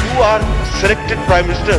You are selected Prime Minister,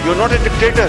You are not a dictator.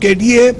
KDA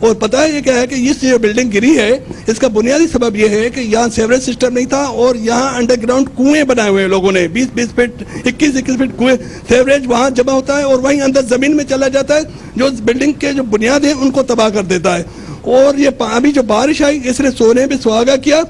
اور پتہ ہے یہ کیا ہے کہ یہ جو بلڈنگ گری ہے اس کا بنیادی سبب یہ ہے کہ یہاں سیوریج سسٹم نہیں تھا اور یہاں انڈر گراؤنڈ کنویں بنائے ہوئے ہیں لوگوں نے 20 فٹ 21 فٹ کنویں سیوریج وہاں جمع ہوتا ہے اور وہیں اندر زمین میں چلا جاتا ہے جو بلڈنگ کے جو بنیاد ہیں ان کو تباہ کر دیتا ہے. اور یہ ابھی جو بارش آئی اس نے سونے پہ سہاگا کیا.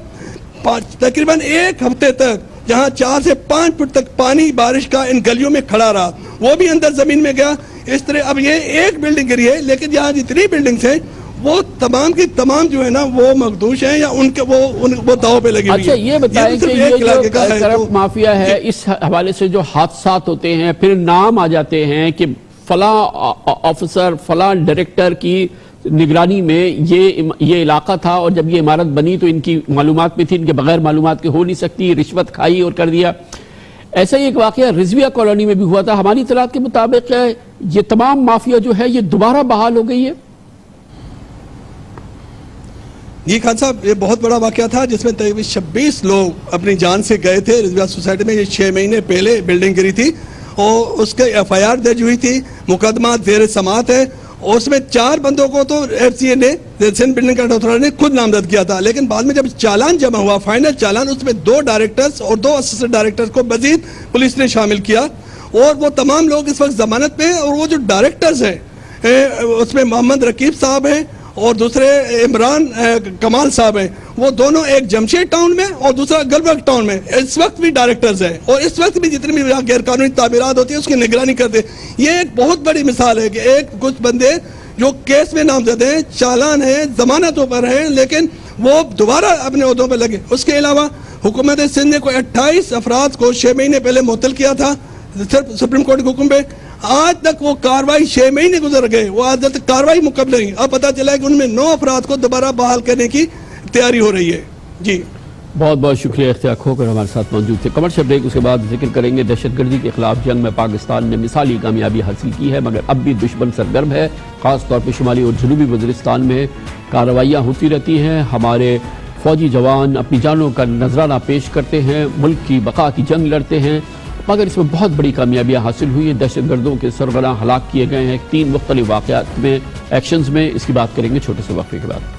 تقریباً ایک ہفتے تک جہاں 4 سے 5 فٹ تک پانی بارش کا ان گلیوں میں کھڑا رہا وہ بھی اندر زمین میں گیا. اس طرح اب یہ ایک بلڈنگ گری ہے لیکن یہاں جتنی بلڈنگز ہیں وہ تمام کی تمام جو ہے نا وہ مخدوش ہیں یا ان کے وہ داؤ پہ لگی ہوئی ہیں. اچھا یہ بتائیں کہ یہ جو کرپٹ مافیا ہے اس حوالے سے جو حادثات ہوتے ہیں پھر نام آ جاتے ہیں کہ فلاں آفیسر فلاں ڈائریکٹر کی نگرانی میں یہ علاقہ تھا اور جب یہ عمارت بنی تو ان کی معلومات میں تھی, ان کے بغیر معلومات کے ہو نہیں سکتی, رشوت کھائی اور کر دیا. ایسا ہی ایک واقعہ رضویہ کالونی میں بھی ہوا تھا. ہماری اطلاعات کے مطابق یہ تمام مافیا جو ہے یہ دوبارہ بحال ہو گئی ہے. جی خان صاحب یہ بہت بڑا واقعہ تھا جس میں تقریباً 26 لوگ اپنی جان سے گئے تھے رضویہ سوسائٹی میں. یہ 6 مہینے پہلے بلڈنگ گری تھی اور اس کے FIR درج ہوئی تھی, مقدمہ زیر سماعت ہے اور اس میں 4 بندوں کو تو FCA نے سندھ بلڈنگ کنٹرول اتھارٹی نے خود نامزد کیا تھا. لیکن بعد میں جب چالان جمع ہوا فائنل چالان اس میں 2 ڈائریکٹرز اور 2 اسسٹنٹ ڈائریکٹرز کو مزید پولیس نے شامل کیا اور وہ تمام لوگ اس وقت ضمانت پہ ہیں. اور وہ جو ڈائریکٹرز ہیں اس میں محمد رقیب صاحب ہیں اور دوسرے عمران کمال صاحب ہیں, وہ دونوں ایک جمشید ٹاؤن میں اور دوسرا گلبرگ ٹاؤن میں اس وقت بھی ڈائریکٹرز ہیں اور اس وقت بھی جتنی بھی غیر قانونی تعمیرات ہوتی ہیں اس کی نگرانی کرتے. یہ ایک بہت بڑی مثال ہے کہ ایک کچھ بندے جو کیس میں نامزد ہیں, چالان ہیں, ضمانتوں پر ہیں, لیکن وہ دوبارہ اپنے عہدوں پہ لگے. اس کے علاوہ حکومت سندھ نے کوئی 28 افراد کو 6 مہینے پہلے معطل کیا تھا سپریم کورٹ کے حکم پہ. آج تک وہ کاروائی 6 مہینے گزر گئے, وہ آج تک کاروائی مکمل نہیں. اب پتہ چلا ہے کہ ان میں 9 افراد کو دوبارہ بحال کرنے کی تیاری ہو رہی ہے. جی بہت بہت شکریہ اختیار کھوکر ہمارے ساتھ موجود تھے. کمرشل بریک اس کے بعد ذکر کریں گے دہشت گردی کے خلاف جنگ میں پاکستان نے مثالی کامیابی حاصل کی ہے مگر اب بھی دشمن سرگرم ہے. خاص طور پہ شمالی اور جنوبی وزیرستان میں کارروائیاں ہوتی رہتی ہیں. ہمارے فوجی جوان اپنی جانوں کا نذرانہ پیش کرتے ہیں, ملک کی بقا کی جنگ لڑتے ہیں مگر اس میں بہت بڑی کامیابیاں حاصل ہوئی ہیں. دہشت گردوں کے سرغنہ ہلاک کیے گئے ہیں 3 مختلف واقعات میں ایکشنز میں. اس کی بات کریں گے چھوٹے سے وقفے کے بعد.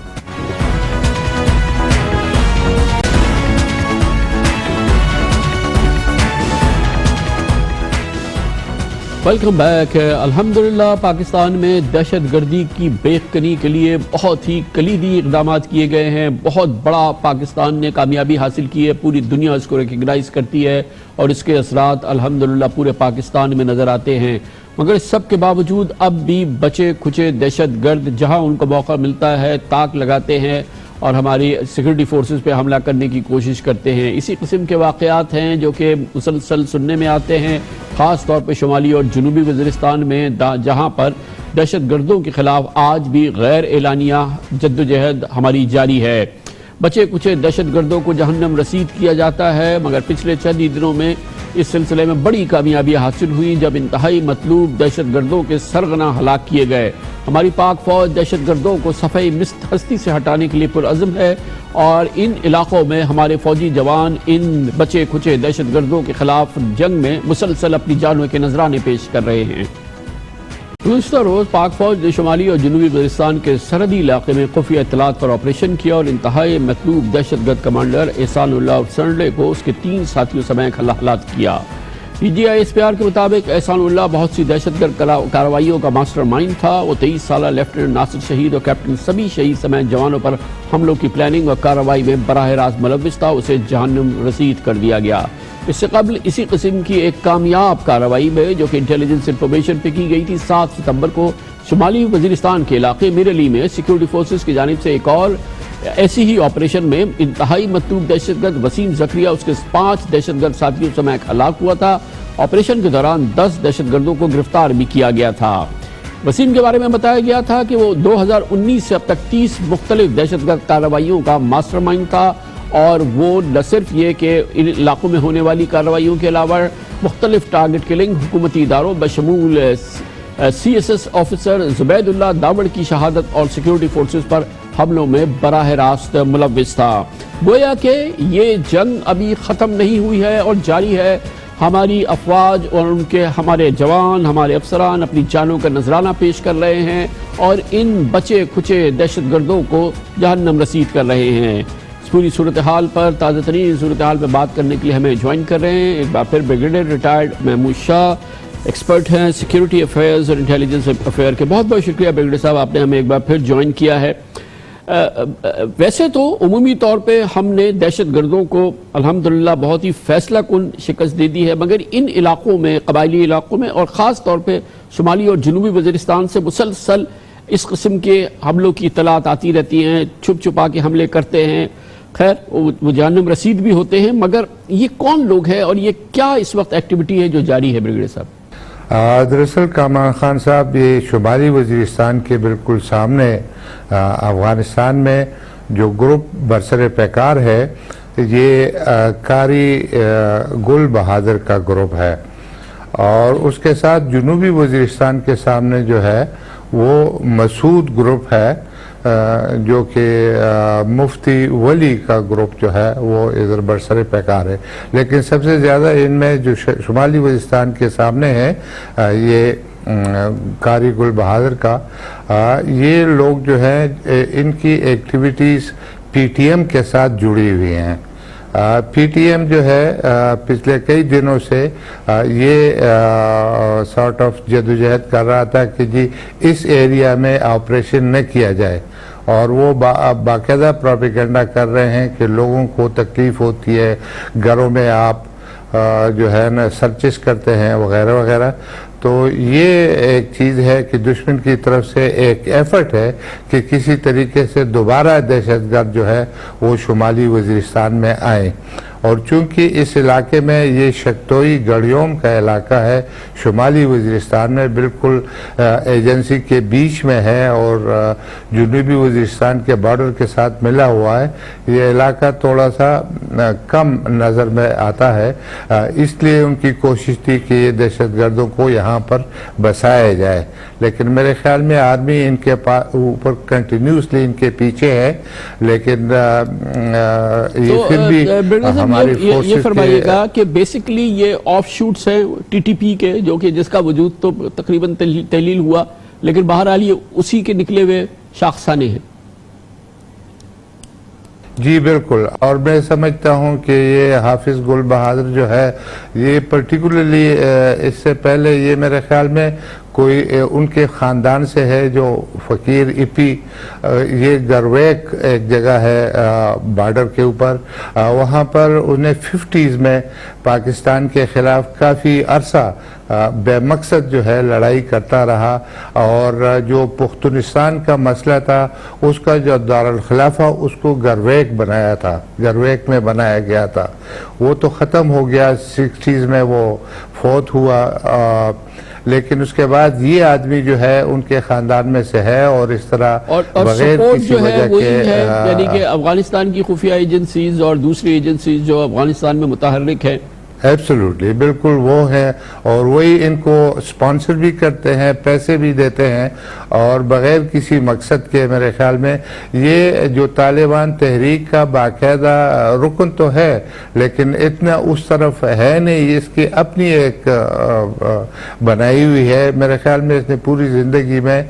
Welcome back. الحمدللہ پاکستان میں دہشت گردی کی بیخ کنی کے لیے بہت ہی کلیدی اقدامات کیے گئے ہیں. بہت بڑا پاکستان نے کامیابی حاصل کی ہے, پوری دنیا اس کو ریکگنائز کرتی ہے اور اس کے اثرات الحمدللہ پورے پاکستان میں نظر آتے ہیں. مگر اس سب کے باوجود اب بھی بچے کھچے دہشت گرد جہاں ان کو موقع ملتا ہے تاک لگاتے ہیں اور ہماری سیکورٹی فورسز پہ حملہ کرنے کی کوشش کرتے ہیں. اسی قسم کے واقعات ہیں جو کہ مسلسل سننے میں آتے ہیں, خاص طور پہ شمالی اور جنوبی وزیرستان میں جہاں پر دہشت گردوں کے خلاف آج بھی غیر اعلانیہ جدوجہد ہماری جاری ہے. بچے کچے دہشت گردوں کو جہنم رسید کیا جاتا ہے مگر پچھلے چند دنوں میں اس سلسلے میں بڑی کامیابیاں حاصل ہوئی جب انتہائی مطلوب دہشت گردوں کے سرغنہ ہلاک کیے گئے. ہماری پاک فوج دہشت گردوں کو صفحہ مست ہستی سے ہٹانے کے لیے پرعزم ہے اور ان علاقوں میں ہمارے فوجی جوان ان بچے کھچے دہشت گردوں کے خلاف جنگ میں مسلسل اپنی جانوں کے نذرانے پیش کر رہے ہیں. گزشتہ روز پاک فوج نے شمالی اور جنوبی وزیرستان کے سرحدی علاقے میں خفیہ اطلاعات پر آپریشن کیا اور انتہائی مطلوب دہشت گرد کمانڈر احسان اللہ سنڈے کو اس کے 3 ساتھیوں سمیت ہلاک کیا. PGI SPR کے مطابق احسان اللہ بہت سی دہشت گرد کارروائیوں کا ماسٹر مائنڈ تھا. وہ 23 سالہ لیفٹیننٹ ناصر شہید اور کیپٹن سبی شہید سمیت جوانوں پر حملوں کی پلاننگ اور کارروائی میں براہ راست ملوث تھا. اسے جہنم رسید کر دیا گیا. اس سے قبل اسی قسم کی ایک کامیاب کارروائی میں جو کہ انٹیلیجنس انفارمیشن پہ کی گئی تھی 7 ستمبر کو شمالی وزیرستان کے علاقے میرلی میں سیکورٹی فورسز کی جانب سے ایک اور ایسی ہی آپریشن میں انتہائی مطلوب دہشت گرد وسیم زکریہ اس کے 5 دہشت گرد ساتھیوں سمیت ہلاک ہوا تھا. آپریشن کے دوران 10 دہشت گردوں کو گرفتار بھی کیا گیا تھا. وسیم کے بارے میں بتایا گیا تھا کہ وہ 2019 سے اب تک 30 مختلف دہشت گرد کارروائیوں کا ماسٹر مائنڈ تھا اور وہ نہ صرف یہ کہ ان علاقوں میں ہونے والی کارروائیوں کے علاوہ مختلف ٹارگٹ کلنگ حکومتی اداروں بشمول CSS آفیسر زبید اللہ داوڑ کی شہادت اور سیکورٹی فورسز پر حملوں میں براہ راست ملوث تھا. گویا کہ یہ جنگ ابھی ختم نہیں ہوئی ہے اور جاری ہے. ہماری افواج اور ان کے ہمارے جوان، ہمارے افسران اپنی جانوں کا نذرانہ پیش کر رہے ہیں اور ان بچے کھچے دہشت گردوں کو جہنم رسید کر رہے ہیں۔ اس پوری صورتحال پر، تازہ ترین صورتحال پر بات کرنے کے لیے ہمیں جوائن کر رہے ہیں ایک بار پھر بریگیڈیئر ریٹائرڈ محمود شاہ، ایکسپرٹ ہیں سیکیورٹی افیئرز اور انٹیلیجنس افیئر کے۔ بہت بہت شکریہ بریگیڈیئر صاحب، آپ نے ہمیں ایک بار پھر جوائن کیا ہے۔ ویسے تو عمومی طور پہ ہم نے دہشت گردوں کو الحمدللہ بہت ہی فیصلہ کن شکست دے دی ہے، مگر ان علاقوں میں، قبائلی علاقوں میں اور خاص طور پہ شمالی اور جنوبی وزیرستان سے مسلسل اس قسم کے حملوں کی اطلاعات آتی رہتی ہیں، چھپ چھپا کے حملے کرتے ہیں، خیر وہ جہنم رسید بھی ہوتے ہیں، مگر یہ کون لوگ ہیں اور یہ کیا اس وقت ایکٹیویٹی ہے جو جاری ہے بریگیڈیئر صاحب؟ دراصل کامران خان صاحب، یہ شمالی وزیرستان کے بالکل سامنے افغانستان میں جو گروپ برسر پیکار ہے، یہ قاری گل بہادر کا گروپ ہے، اور اس کے ساتھ جنوبی وزیرستان کے سامنے جو ہے وہ مسعود گروپ ہے، جو کہ مفتی ولی کا گروپ جو ہے وہ ادھر برسر پیکار ہے۔ لیکن سب سے زیادہ ان میں جو شمالی وزیرستان کے سامنے ہے یہ قاری گل بہادر کا، یہ لوگ جو ہیں ان کی ایکٹیویٹیز پی ٹی ایم کے ساتھ جڑی ہوئی ہیں۔ پی ٹی ایم جو ہے پچھلے کئی دنوں سے یہ سارٹ آف جدوجہد کر رہا تھا کہ جی اس ایریا میں آپریشن نہ کیا جائے، اور وہ باقاعدہ پروپیگنڈا کر رہے ہیں کہ لوگوں کو تکلیف ہوتی ہے، گھروں میں آپ جو ہے نا سرچز کرتے ہیں وغیرہ وغیرہ۔ تو یہ ایک چیز ہے کہ دشمن کی طرف سے ایک ایفرٹ ہے کہ کسی طریقے سے دوبارہ دہشت گرد جو ہے وہ شمالی وزیرستان میں آئیں، اور چونکہ اس علاقے میں یہ شکتوئی گڑیوم کا علاقہ ہے، شمالی وزیرستان میں بالکل ایجنسی کے بیچ میں ہے اور جنوبی وزیرستان کے بارڈر کے ساتھ ملا ہوا ہے، یہ علاقہ تھوڑا سا کم نظر میں آتا ہے، اس لیے ان کی کوشش تھی کہ یہ دہشت گردوں کو یہاں پر بسایا جائے۔ لیکن میرے خیال میں آدمی ان کے اوپر کنٹینیوسلی ان کے پیچھے ہے، لیکن یہ پھر بھی یہ فرمائیے گا کہ بیسیکلی یہ آف شوٹس ہیں ٹی ٹی پی کے، جو کہ جس کا وجود تو تقریباً تحلیل ہوا، لیکن بہرحال یہ اسی کے نکلے ہوئے شاخسانے ہیں۔ جی بالکل، اور میں سمجھتا ہوں کہ یہ حافظ گل بہادر جو ہے یہ پرٹیکولرلی اس سے پہلے یہ میرے خیال میں کوئی ان کے خاندان سے ہے جو فقیر اپی، یہ گرویک ایک جگہ ہے بارڈر کے اوپر، وہاں پر انہیں 50s میں پاکستان کے خلاف کافی عرصہ بے مقصد جو ہے لڑائی کرتا رہا، اور جو پختونستان کا مسئلہ تھا اس کا جو دارالخلافہ اس کو گرویک بنایا تھا، گرویک میں بنایا گیا تھا، وہ تو ختم ہو گیا، 60s میں وہ فوت ہوا، لیکن اس کے بعد یہ آدمی جو ہے ان کے خاندان میں سے ہے، اور اس طرح بغیر کسی وجہ کے یعنی کہ افغانستان کی خفیہ ایجنسیز اور دوسری ایجنسیز جو افغانستان میں متحرک ہیں، ایبسولوٹلی بالکل وہ ہیں، اور وہی ان کو سپانسر بھی کرتے ہیں، پیسے بھی دیتے ہیں، اور بغیر کسی مقصد کے میرے خیال میں یہ جو طالبان تحریک کا باقاعدہ رکن تو ہے، لیکن اتنا اس طرف ہے نہیں، اس کی اپنی ایک بنائی ہوئی ہے، میرے خیال میں اس نے پوری زندگی میں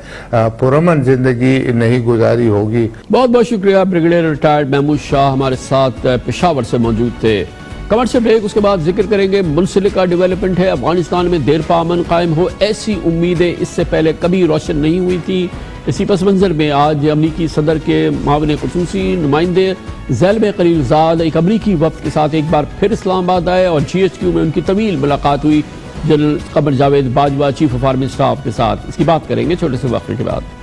پرامن زندگی نہیں گزاری ہوگی۔ بہت بہت شکریہ بریگیڈیئر ریٹائرڈ محمود شاہ ہمارے ساتھ پشاور سے موجود تھے۔ کمرشل بریک، اس کے بعد ذکر کریں گے منسلکہ ڈیولپمنٹ ہے، افغانستان میں دیر پا امن قائم ہو ایسی امیدیں اس سے پہلے کبھی روشن نہیں ہوئی تھی۔ اسی پس منظر میں آج امریکی صدر کے معاون خصوصی نمائندے زیلب خلیلزاد ایک امریکی وفد کے ساتھ ایک بار پھر اسلام آباد آئے اور جی ایچ کیو میں ان کی طویل ملاقات ہوئی general Qamar Javed Bajwa chief of army staff کے ساتھ۔ اس کی بات کریں گے چھوٹے سے وقفے کے بعد۔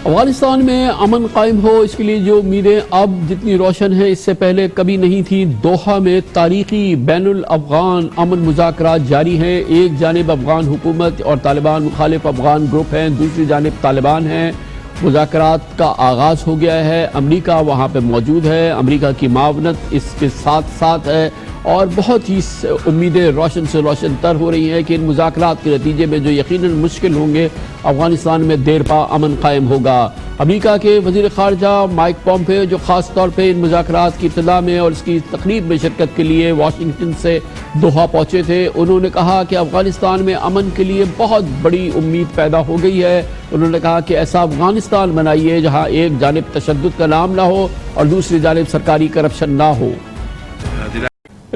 افغانستان میں امن قائم ہو، اس کے لیے جو امیدیں اب جتنی روشن ہیں اس سے پہلے کبھی نہیں تھی۔ دوحہ میں تاریخی بین الافغان امن مذاکرات جاری ہیں، ایک جانب افغان حکومت اور طالبان مخالف افغان گروپ ہیں، دوسری جانب طالبان ہیں۔ مذاکرات کا آغاز ہو گیا ہے، امریکہ وہاں پہ موجود ہے، امریکہ کی معاونت اس کے ساتھ ساتھ ہے، اور بہت ہی امیدیں روشن سے روشن تر ہو رہی ہیں کہ ان مذاکرات کے نتیجے میں جو یقیناً مشکل ہوں گے افغانستان میں دیر پا امن قائم ہوگا۔ امریکہ کے وزیر خارجہ مائک پومپیو جو خاص طور پہ ان مذاکرات کی ابتدا میں اور اس کی تقریب میں شرکت کے لیے واشنگٹن سے دوحہ پہنچے تھے، انہوں نے کہا کہ افغانستان میں امن کے لیے بہت بڑی امید پیدا ہو گئی ہے۔ انہوں نے کہا کہ ایسا افغانستان بنائیے جہاں ایک جانب تشدد کا نام نہ ہو اور دوسری جانب سرکاری کرپشن نہ ہو۔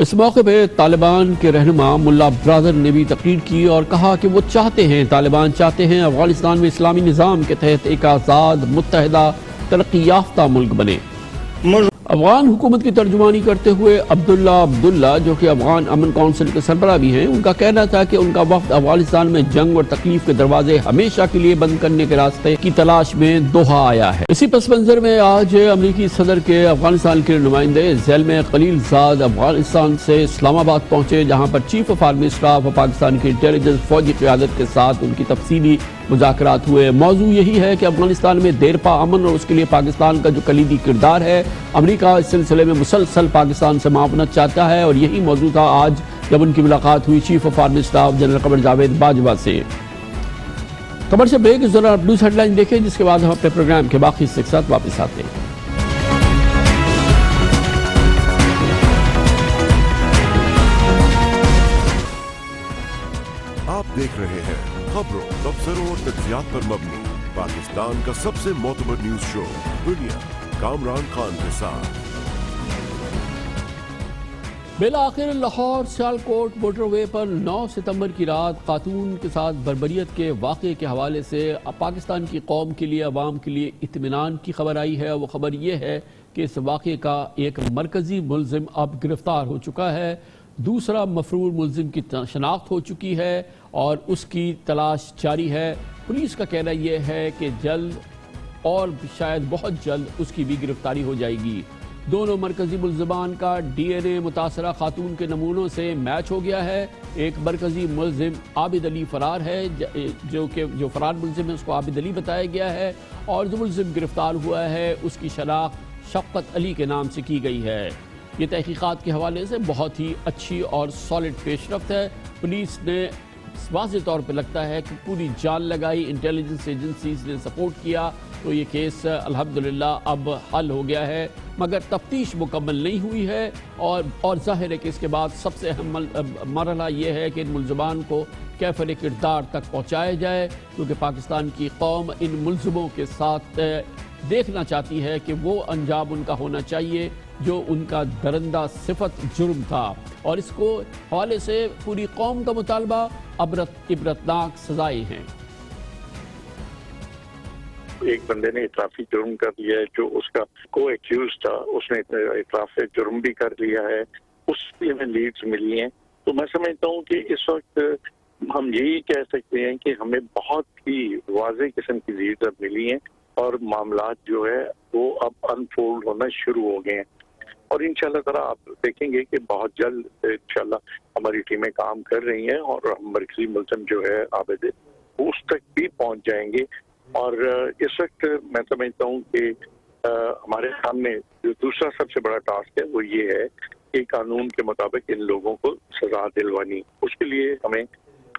اس موقع پہ طالبان کے رہنما ملا برادر نے بھی تقریر کی اور کہا کہ وہ طالبان چاہتے ہیں افغانستان میں اسلامی نظام کے تحت ایک آزاد متحدہ ترقی یافتہ ملک بنے۔ افغان حکومت کی ترجمانی کرتے ہوئے عبداللہ جو کہ افغان امن کونسل کے سربراہ بھی ہیں، ان کا کہنا تھا کہ ان کا وقت افغانستان میں جنگ اور تکلیف کے دروازے ہمیشہ کے لیے بند کرنے کے راستے کی تلاش میں دوحہ آیا ہے۔ اسی پس منظر میں آج امریکی صدر کے افغانستان کے نمائندے زلمے خلیل زاد افغانستان سے اسلام آباد پہنچے، جہاں پر چیف آف آرمی اسٹاف اور پاکستان کی انٹیلیجنس فوجی قیادت کے ساتھ ان کی تفصیلی مذاکرات ہوئے۔ موضوع یہی ہے کہ افغانستان میں دیر پا امن اور اس کے لیے پاکستان کا جو کلیدی کردار ہے، امریکہ اس سلسلے میں مسلسل پاکستان سے معاونت چاہتا ہے، اور یہی موضوع تھا آج جب ان کی ملاقات ہوئی chief of army staff general Qamar Javed Bajwa سے۔ خبر سے بریک اس دوران نیوز ہیڈ لائن دیکھیں، جس کے بعد ہم اپنے پروگرام کے باقی حصے کے ساتھ واپس آتے ہیں۔ آپ دیکھ رہے ہیں خبروں، تبصروں اور تجزیات پر مبنی پاکستان کا سب سے معتبر نیوز شو دنیا، کامران خان کے ساتھ۔ بالآخر لاہور سیالکوٹ موٹر وے پر 9 ستمبر کی رات خاتون کے ساتھ بربریت کے واقعے کے حوالے سے پاکستان کی قوم کے لیے، عوام کے لیے اطمینان کی خبر آئی ہے۔ وہ خبر یہ ہے کہ اس واقعے کا ایک مرکزی ملزم اب گرفتار ہو چکا ہے، دوسرا مفرور ملزم کی شناخت ہو چکی ہے اور اس کی تلاش جاری ہے۔ پولیس کا کہنا یہ ہے کہ جلد اور شاید بہت جلد اس کی بھی گرفتاری ہو جائے گی۔ دونوں مرکزی ملزمان کا ڈی این اے متاثرہ خاتون کے نمونوں سے میچ ہو گیا ہے۔ ایک مرکزی ملزم عابد علی فرار ہے، جو فرار ملزم ہے اس کو عابد علی بتایا گیا ہے، اور جو ملزم گرفتار ہوا ہے اس کی شناخت شفقت علی کے نام سے کی گئی ہے۔ یہ تحقیقات کے حوالے سے بہت ہی اچھی اور سالڈ پیش رفت ہے۔ پولیس نے واضح طور پہ لگتا ہے کہ پوری جان لگائی، انٹیلیجنس ایجنسیز نے سپورٹ کیا، تو یہ کیس الحمدللہ اب حل ہو گیا ہے، مگر تفتیش مکمل نہیں ہوئی ہے، اور ظاہر ہے کہ اس کے بعد سب سے اہم مرحلہ یہ ہے کہ ان ملزمان کو کیفر کردار تک پہنچایا جائے، کیونکہ پاکستان کی قوم ان ملزموں کے ساتھ دیکھنا چاہتی ہے کہ وہ انجام ان کا ہونا چاہیے جو ان کا درندہ صفت جرم تھا، اور اس کو حوالے سے پوری قوم کا مطالبہ عبرتناک سزائیں ہیں۔ ایک بندے نے اعترافی جرم کر لیا ہے، جو اس کا کو ایکیوز تھا، اس نے اعتراف جرم بھی کر لیا ہے، اس لیے ہمیں لیڈز ملی ہیں۔ تو میں سمجھتا ہوں کہ اس وقت ہم یہی کہہ سکتے ہیں کہ ہمیں بہت ہی واضح قسم کی لیڈز اب ملی ہیں، اور معاملات جو ہے وہ اب انفولڈ ہونا شروع ہو گئے ہیں، اور انشاءاللہ تعالیٰ آپ دیکھیں گے کہ بہت جلد انشاءاللہ ہماری ٹیمیں کام کر رہی ہیں، اور ہم مرکزی ملزم جو ہے عابد اس تک بھی پہنچ جائیں گے۔ اور اس وقت میں سمجھتا ہوں کہ ہمارے سامنے جو دوسرا سب سے بڑا ٹاسک ہے وہ یہ ہے کہ قانون کے مطابق ان لوگوں کو سزا دلوانی، اس کے لیے ہمیں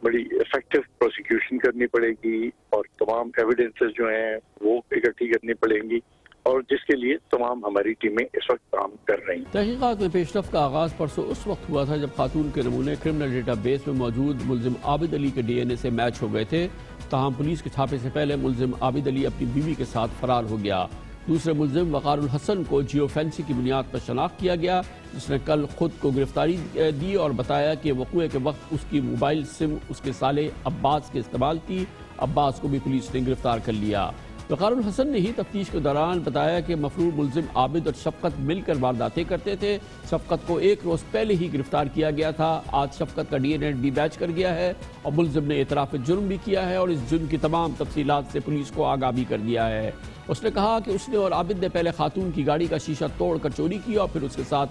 بڑی افیکٹو پروسیکیوشن کرنی پڑے گی، اور تمام ایویڈنسز جو ہیں وہ اکٹھی کرنی پڑیں گی، اور جس کے لیے تمام ہماری ٹیمیں اس وقت کام کر رہی ہیں۔ تحقیقات میں پیش رفت کا آغاز پرسوں اس وقت ہوا تھا جب خاتون کے نمونے کرمنل ڈیٹا بیس میں موجود ملزم عابد علی کے ڈی این اے سے میچ ہو گئے تھے، تاہم پولیس کے چھاپے سے پہلے ملزم عابد علی اپنی بیوی کے ساتھ فرار ہو گیا۔ دوسرے ملزم وقار الحسن کو جیو فینسی کی بنیاد پر شناخت کیا گیا، جس نے کل خود کو گرفتاری دی اور بتایا کہ وقوع کے وقت اس کی موبائل سم اس کے سالے عباس کے استعمال تھی۔ عباس کو بھی پولیس نے گرفتار کر لیا۔ وقار الحسن نے ہی تفتیش کے دوران بتایا کہ مفرور ملزم عابد اور شفقت مل کر وارداتیں کرتے تھے۔ شفقت کو ایک روز پہلے ہی گرفتار کیا گیا تھا، آج شفقت کا ڈی این اے بھی میچ کر گیا ہے، اور ملزم نے اعتراف جرم بھی کیا ہے، اور اس جرم کی تمام تفصیلات سے پولیس کو آگاہ بھی کر دیا ہے۔ اس نے کہا کہ اس نے اور عابد نے پہلے خاتون کی گاڑی کا شیشہ توڑ کر چوری کی اور پھر اس کے ساتھ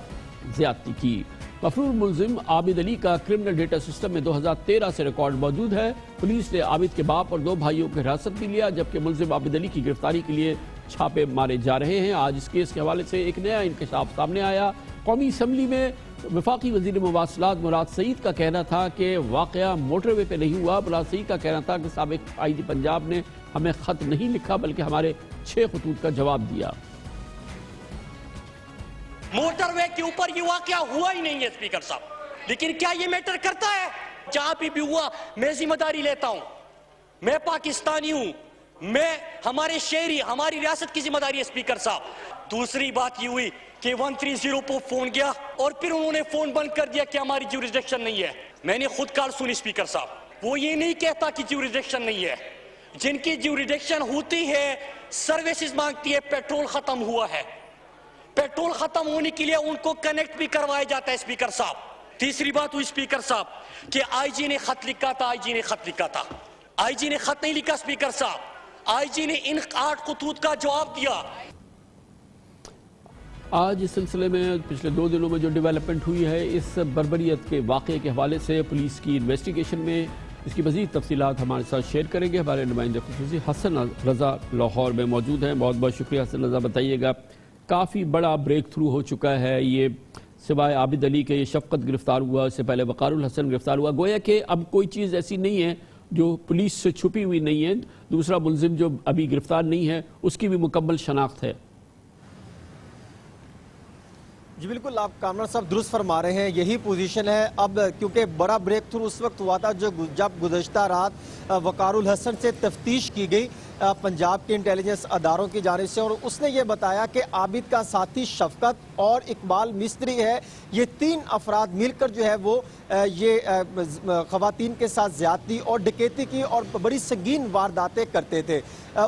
زیادتی کی۔ مفرور ملزم عابد علی کا کرمنل ڈیٹا سسٹم میں 2013 سے ریکارڈ موجود ہے۔ پولیس نے عابد کے باپ اور 2 بھائیوں کو حراست بھی لیا، جبکہ ملزم عابد علی کی گرفتاری کے لیے چھاپے مارے جا رہے ہیں۔ آج اس کیس کے حوالے سے ایک نیا انکشاف سامنے آیا۔ قومی اسمبلی میں وفاقی وزیر مواصلات مراد سعید کا کہنا تھا کہ واقعہ موٹر وے پہ نہیں ہوا۔ مراد سعید کا کہنا تھا کہ سابق آئی جی پنجاب نے ہمیں خط نہیں لکھا بلکہ ہمارے 6 خطوط کا جواب دیا۔ موٹر وے کے اوپر یہ واقعہ ہوا ہی نہیں ہے اسپیکر صاحب، لیکن کیا یہ میٹر کرتا ہے؟ جہاں بھی ہوا میں ذمہ داری لیتا ہوں، میں پاکستانی ہوں، میں ہمارے شہری ہماری ریاست کی ذمہ داری ہے اسپیکر صاحب۔ دوسری بات یہ ہوئی کہ 130 پر فون گیا اور پھر انہوں نے فون بند کر دیا کہ ہماری جیورسڈکشن نہیں ہے۔ میں نے خود کال سنی اسپیکر صاحب، وہ یہ نہیں کہتا کہ جیورسڈکشن نہیں ہے۔ جن کی جیورسڈکشن ہوتی ہے سروسز مانگتی ہے، پیٹرول ختم ہوا ہے، پیٹرول ختم ہونے کے لیے ان کو کنیکٹ بھی کروایا جاتا ہے اسپیکر صاحب۔ تیسری بات ہوئی اسپیکر صاحب کہ آئی جی نے خط لکھا تھا، آئی جی نے خط لکھا تھا، آئی جی نے خط نہیں لکھا اسپیکر صاحب، آئی جی نے ان 8 خطوط کا جواب دیا۔ آج اس سلسلے میں پچھلے 2 دنوں میں جو ڈیولپمنٹ ہوئی ہے اس بربریت کے واقعے کے حوالے سے پولیس کی انویسٹیگیشن میں اس کی مزید تفصیلات ہمارے ساتھ شیئر کریں گے ہمارے نمائندے خصوصی حسن رضا لاہور میں موجود ہیں۔ بہت بہت شکریہ حسن رضا۔ بتائیے گا، کافی بڑا بریک تھرو ہو چکا ہے، یہ سوائے عابد علی کے یہ شفقت گرفتار ہوا، اس سے پہلے وقار الحسن گرفتار ہوا، گویا کہ اب کوئی چیز ایسی نہیں ہے جو پولیس سے چھپی ہوئی نہیں ہے۔ دوسرا ملزم جو ابھی گرفتار نہیں ہے اس کی بھی مکمل شناخت ہے۔ جی بالکل، آپ کامران صاحب درست فرما رہے ہیں، یہی پوزیشن ہے اب، کیونکہ بڑا بریک تھرو اس وقت ہوا تھا جب گزشتہ رات وقار الحسن سے تفتیش کی گئی پنجاب کے انٹیلیجنس اداروں کی جانب سے، اور اس نے یہ بتایا کہ عابد کا ساتھی شفقت اور اقبال مستری ہے، یہ 3 افراد مل کر جو ہے وہ یہ خواتین کے ساتھ زیادتی اور ڈکیتی کی اور بڑی سنگین وارداتیں کرتے تھے۔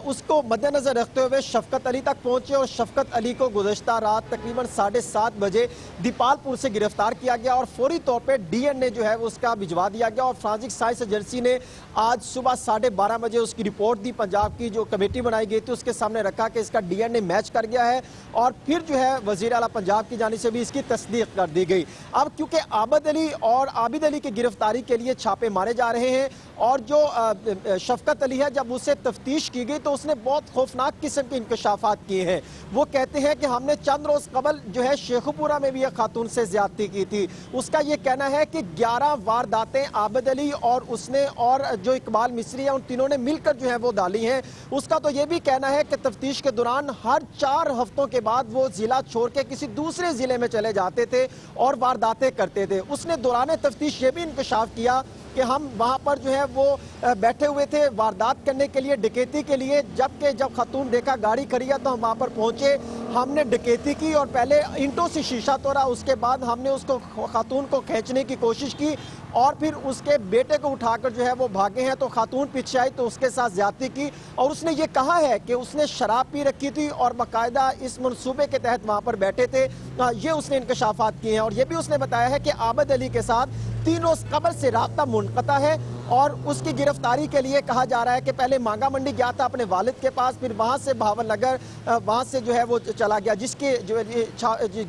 اس کو مد نظر رکھتے ہوئے شفقت علی تک پہنچے اور شفقت علی کو گزشتہ رات تقریباً 7:30 بجے دیپال پور سے گرفتار کیا گیا اور فوری طور پہ ڈی این اے جو ہے اس کا بھجوا دیا گیا، اور فرانسک سائنس ایجنسی نے آج صبح 12:30 بجے اس کی رپورٹ دی۔ پنجاب کی جو کمیٹی بنائی گئی تھی اس کے سامنے رکھا کہ اس کا ڈی این اے میچ کر گیا ہے، اور پھر جو ہے وزیر اعلیٰ پنجاب کی جانب سے بھی اس کی تصدیق کر دی گئی۔ اب کیونکہ عابد علی کی گرفتاری کے لیے چھاپے مارے جا رہے ہیں، اور جو شفقت علی ہے جب اسے تفتیش کی گئی تو اس نے بہت خوفناک قسم کے انکشافات کیے ہیں۔ وہ کہتے ہیں کہ ہم نے چند روز قبل جو ہے شیخو پورہ میں بھی ایک خاتون سے زیادتی کی تھی۔ اس کا یہ کہنا ہے کہ 11 وارداتیں عابد علی اور اس نے اور جو اقبال مصری ہے ان تینوں نے مل کر جو ہے وہ ڈالی ہیں۔ اس کا تو یہ بھی کہنا ہے کہ تفتیش کے دوران ہر 4 ہفتوں کے بعد وہ ضلع چھوڑ کے کسی دوسرے ضلع میں چلے جاتے تھے اور وارداتیں کرتے تھے۔ اس نے دوران تفتیش یہ بھی انکشاف کیا کہ ہم وہاں پر جو ہے وہ بیٹھے ہوئے تھے واردات کرنے کے لیے، ڈکیتی کے لیے، جب خاتون دیکھا گاڑی کھڑی ہے تو ہم وہاں پر پہنچے، ہم نے ڈکیتی کی اور پہلے اینٹوں سے شیشہ توڑا، اس کے بعد ہم نے اس کو خاتون کو کھینچنے کی کوشش کی اور پھر اس کے بیٹے کو اٹھا کر جو ہے وہ بھاگے ہیں، تو خاتون پیچھے آئی تو اس کے ساتھ زیادتی کی، اور اس نے یہ کہا ہے کہ اس نے شراب پی رکھی تھی اور باقاعدہ اس منصوبے کے تحت وہاں پر بیٹھے تھے۔ یہ اس نے انکشافات کیے ہیں، اور یہ بھی اس نے بتایا ہے کہ عابد علی کے ساتھ 3 روز قبل سے رابطہ منقطع ہے، اور اس کی گرفتاری کے لیے کہا جا رہا ہے کہ پہلے مانگا منڈی گیا تھا اپنے والد کے پاس، پھر وہاں سے بہاول نگر وہاں سے جو ہے وہ چلا گیا، جس کی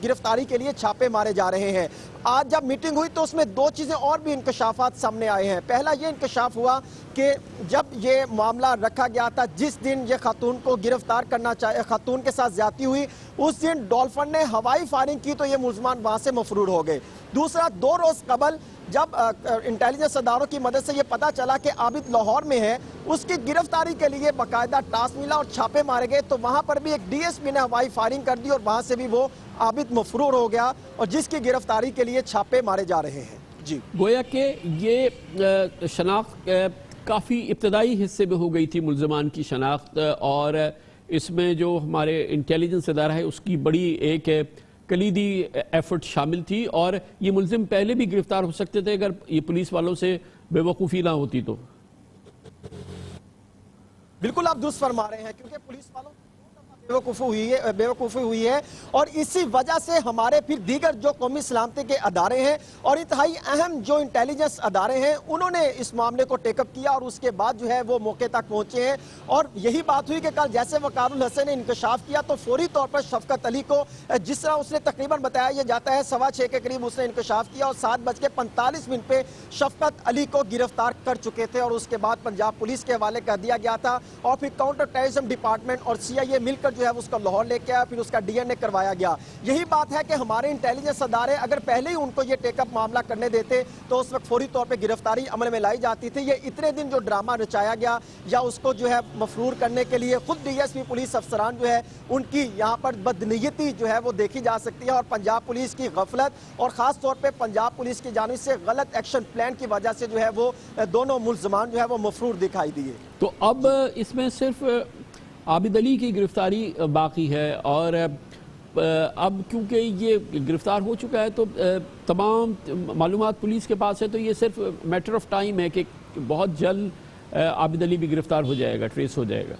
گرفتاری کے لیے چھاپے مارے جا رہے ہیں۔ آج جب میٹنگ ہوئی تو اس میں 2 چیزیں اور بھی انکشافات سامنے آئے ہیں۔ پہلا یہ انکشاف ہوا کہ جب یہ معاملہ رکھا گیا تھا، جس دن یہ خاتون کو گرفتار کرنا چاہے، خاتون کے ساتھ زیادتی ہوئی، اس دن ڈولفن نے ہوائی فائرنگ کی تو یہ ملزمان وہاں سے مفرور ہو گئے۔ دوسرا، 2 روز قبل جب انٹیلیجنس اداروں کی مدد سے یہ پتا چلا کہ عابد لاہور میں ہے، اس کی گرفتاری کے لیے باقاعدہ ٹاسک ملا اور چھاپے مارے گئے، تو وہاں پر بھی ایک ڈی ایس پی نے ہوائی فائرنگ کر دی اور وہاں سے بھی وہ عابد مفرور ہو گیا، اور جس کی گرفتاری کے لیے چھاپے مارے جا رہے ہیں۔ جی گویا کہ یہ شناخت کافی ابتدائی حصے میں ہو گئی تھی، ملزمان کی شناخت، اور اس میں جو ہمارے انٹیلیجنس ادارہ ہے اس کی بڑی ایک کلیدی ایفرٹ شامل تھی، اور یہ ملزم پہلے بھی گرفتار ہو سکتے تھے اگر یہ پولیس والوں سے بے وقوفی نہ ہوتی تو۔ بالکل آپ درست فرما رہے ہیں، کیونکہ پولیس والوں بے وقوفی ہوئی ہے، اور اسی وجہ سے ہمارے پھر دیگر جو قومی سلامتی کے ادارے ہیں اور انتہائی اہم جو انٹیلیجنس ادارے ہیں انہوں نے اس معاملے کو ٹیک اپ کیا، اور اس کے بعد جو ہے وہ موقع تک پہنچے ہیں، اور یہی بات ہوئی کہ کل جیسے وقار الحسن نے انکشاف کیا تو فوری طور پر شفقت علی کو، جس طرح اس نے تقریباً بتایا یہ جاتا ہے 6:15 کے قریب اس نے انکشاف کیا، اور 7:45 پہ شفقت علی کو گرفتار کر چکے تھے، اور اس کے بعد پنجاب پولیس کے حوالے کر دیا گیا تھا، اور پھر کاؤنٹر ٹیررزم ڈپارٹمنٹ اور سی آئی اے مل کر جو ہے اس کو لاہور لے کے آیا, پھر اس کا DNA کروایا گیا. یہی بات ہے کہ ہمارے انٹیلیجنس ادارے اگر پہلے ہی ان کو یہ ٹیک اپ معاملہ کرنے دیتے تو اس وقت فوری طور پہ گرفتاری عمل میں لائی جاتی تھی. یہ اتنے دن جو ڈرامہ رچایا گیا یا اس کو جو ہے مفرور کرنے کے لیے خود DSP پولیس افسران جو ہے ان کی یہاں پر بدنیتی جو ہے وہ دیکھی جا سکتی ہے, اور پنجاب پولیس کی غفلت اور خاص طور پہ پنجاب پولیس کی جانب سے غلط ایکشن پلان کی وجہ سے جو ہے وہ دونوں ملزمان جو ہے وہ مفرور دکھائی دیے. تو اب اس میں صرف عابد علی کی گرفتاری باقی ہے, اور اب کیونکہ یہ گرفتار ہو چکا ہے تو تمام معلومات پولیس کے پاس ہے, تو یہ صرف میٹر آف ٹائم ہے کہ بہت جلد عابد علی بھی گرفتار ہو جائے گا, ٹریس ہو جائے گا.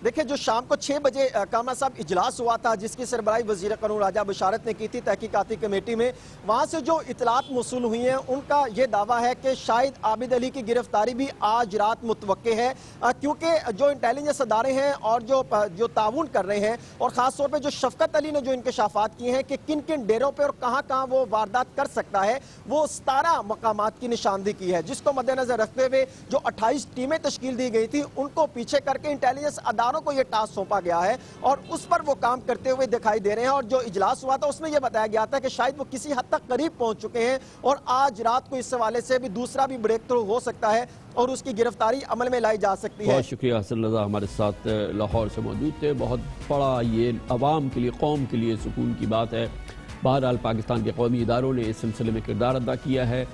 دیکھیں جو شام کو 6 بجے کامران صاحب اجلاس ہوا تھا جس کی سربراہی وزیر قانون راجہ بشارت نے کی تھی تحقیقاتی کمیٹی میں, وہاں سے جو اطلاعات موصول ہوئی ہیں ان کا یہ دعویٰ ہے کہ شاید عابد علی کی گرفتاری بھی آج رات متوقع ہے, کیونکہ جو انٹیلیجنس ادارے ہیں اور جو تعاون کر رہے ہیں, اور خاص طور پہ جو شفقت علی نے جو انکشافات کیے ہیں کہ کن کن ڈیروں پہ اور کہاں کہاں وہ واردات کر سکتا ہے, وہ 17 مقامات کی نشاندہی کی ہے, جس کو مد نظر رکھتے ہوئے جو 28 ٹیمیں تشکیل دی گئی تھی ان کو پیچھے کر کے انٹیلیجنس اداروں کو یہ ٹاسک سونپا گیا ہے اور اس پر وہ کام کرتے ہوئے دکھائی دے رہے ہیں. اور جو اجلاس ہوا تھا اس میں یہ بتایا گیا تھا کہ شاید وہ کسی حد تک قریب پہنچ چکے ہیں اور آج رات کو اس حوالے سے بھی دوسرا بھی بریک تھرو ہو سکتا ہے اور اس کی گرفتاری عمل میں لائی جا سکتی ہے. بہت شکریہ حسن رضا ہمارے ساتھ لاہور سے موجود تھے. بہت بڑا یہ عوام کے لیے, قوم کے لیے سکون کی بات ہے. بہرحال پاکستان کے قومی اداروں نے اس سلسلے میں کردار ادا کیا ہے.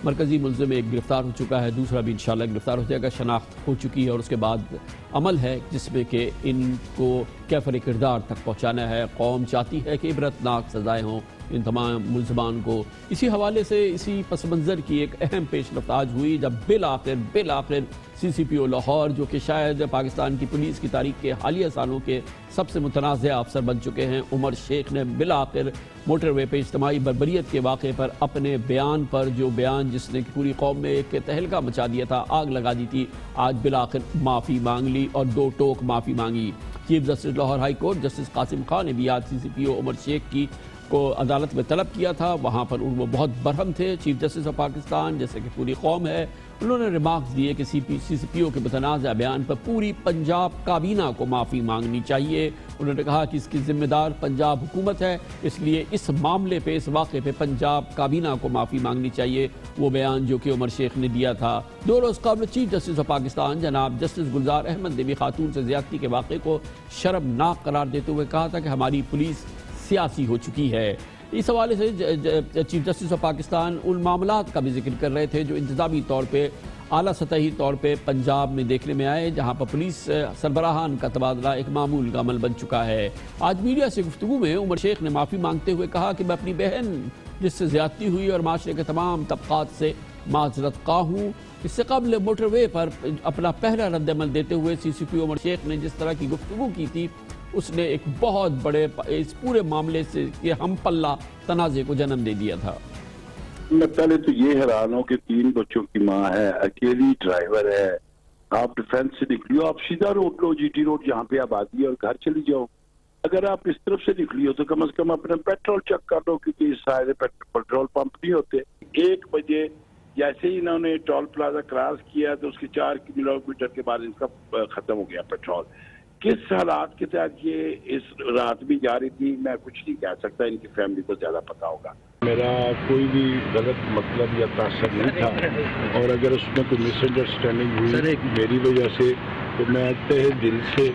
مرکزی ملزم ایک گرفتار ہو چکا ہے, دوسرا بھی انشاءاللہ گرفتار ہو جائے گا. شناخت ہو چکی ہے اور اس کے بعد عمل ہے جس میں کہ ان کو کیفر کردار تک پہنچانا ہے. قوم چاہتی ہے کہ عبرتناک سزائیں ہوں ان تمام ملزمان کو. اسی حوالے سے اسی پس منظر کی ایک اہم پیش رفت آج ہوئی جب بالآخر CCPO لاہور, جو کہ شاید پاکستان کی پولیس کی تاریخ کے حالیہ سالوں کے سب سے متنازع افسر بن چکے ہیں, عمر شیخ نے بالآخر موٹر وے پہ اجتماعی بربریت کے واقعے پر اپنے بیان پر, جو بیان جس نے پوری قوم میں ایک تہلکہ مچا دیا تھا, آگ لگا دی تھی, آج بالآخر معافی مانگ لی اور 2 ٹوک معافی مانگی. Chief justice Lahore high court justice Qasim Khan نے بھی آج CCPO عمر شیخ کی کو عدالت میں طلب کیا تھا. وہاں پر وہ بہت برہم تھے. چیف جسٹس آف پاکستان جیسے کہ پوری قوم ہے, انہوں نے ریمارکس دیے کہ CCPO کے متنازع بیان پر پوری پنجاب کابینہ کو معافی مانگنی چاہیے. انہوں نے کہا کہ اس کی ذمہ دار پنجاب حکومت ہے, اس لیے اس معاملے پہ, اس واقعے پہ پنجاب کابینہ کو معافی مانگنی چاہیے. وہ بیان جو کہ عمر شیخ نے دیا تھا 2 روز قبل, چیف جسٹس آف پاکستان جناب جسٹس گلزار احمد نے بھی خاتون سے زیادتی کے واقعے کو شرمناک قرار دیتے ہوئے کہا تھا کہ ہماری پولیس سیاسی ہو چکی ہے. اس حوالے سے چیف جسٹس آف پاکستان ان معاملات کا بھی ذکر کر رہے تھے جو انتظامی طور پہ, اعلیٰ سطحی طور پہ پنجاب میں دیکھنے میں آئے, جہاں پر پولیس سربراہان کا تبادلہ ایک معمول کا عمل بن چکا ہے. آج میڈیا سے گفتگو میں عمر شیخ نے معافی مانگتے ہوئے کہا کہ میں اپنی بہن جس سے زیادتی ہوئی اور معاشرے کے تمام طبقات سے معذرت خواہ ہوں. اس سے قبل موٹر وے پر اپنا پہلا رد عمل دیتے ہوئے CCPO عمر شیخ نے جس طرح کی گفتگو کی تھی, اس نے ایک بہت بڑے اس پورے معاملے سے یہ ہم پلہ تنازع کو جنم دے دیا تھا. میں پہلے تو یہ حیران ہوں کہ 3 بچوں کی ماں ہے, اکیلی ڈرائیور ہے, آپ ڈیفینس سے نکلی ہو, آپ سیدھا روڈ لو, GT روڈ جہاں پہ آبادی ہے, اور گھر چلی جاؤ. اگر آپ اس طرف سے نکلی ہو تو کم از کم اپنا پیٹرول چیک کر لو, کیونکہ اس سارے پیٹرول پمپ نہیں ہوتے. 1 بجے جیسے ہی انہوں نے ٹول پلازا کراس کیا تو اس کے 4 کلومیٹر کے بعد ان کا ختم ہو گیا پیٹرول. کس حالات کے تحت یہ اس رات بھی جاری تھی میں کچھ نہیں کہہ سکتا, ان کی فیملی کو زیادہ پتا ہوگا. میرا کوئی بھی غلط مطلب یا تاثر نہیں تھا, اور اگر اس میں کوئی مس انڈرسٹینڈنگ ہوئی میری وجہ سے تو میں تہہ دل سے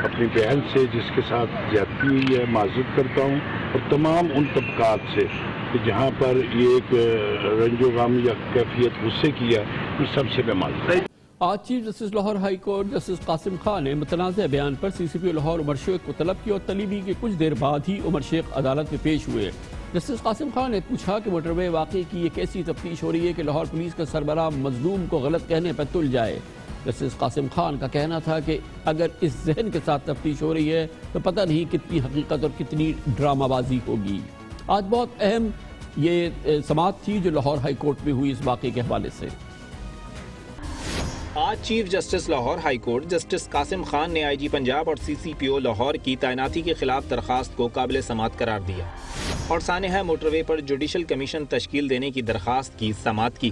اپنی بہن سے جس کے ساتھ زیادتی ہوئی ہے معذرت کرتا ہوں, اور تمام ان طبقات سے کہ جہاں پر یہ ایک رنج و غم یا کیفیت غصے کی ہے, ان سب سے میں معذرت. آج chief justice Lahore high court justice Qasim Khan نے متنازع بیان پر CCPO لاہور عمر شیخ کو طلب کی, اور طلبی کے کچھ دیر بعد ہی عمر شیخ عدالت میں پیش ہوئے. جسٹس قاسم خان نے پوچھا کہ موٹر وے واقعے کی یہ کیسی تفتیش ہو رہی ہے کہ لاہور پولیس کا سربراہ مظلوم کو غلط کہنے پر تل جائے. جسٹس قاسم خان کا کہنا تھا کہ اگر اس ذہن کے ساتھ تفتیش ہو رہی ہے تو پتہ نہیں کتنی حقیقت اور کتنی ڈرامہ بازی ہوگی. آج بہت اہم یہ سماعت تھی جو لاہور ہائی کورٹ میں ہوئی اس واقعے کے حوالے سے. آج chief justice Lahore high court justice Qasim Khan نے IG پنجاب اور CCPO لاہور کی تعیناتی کے خلاف درخواست کو قابل سماعت قرار دیا اور سانحہ موٹر وے پر جوڈیشل کمیشن تشکیل دینے کی درخواست کی سماعت کی.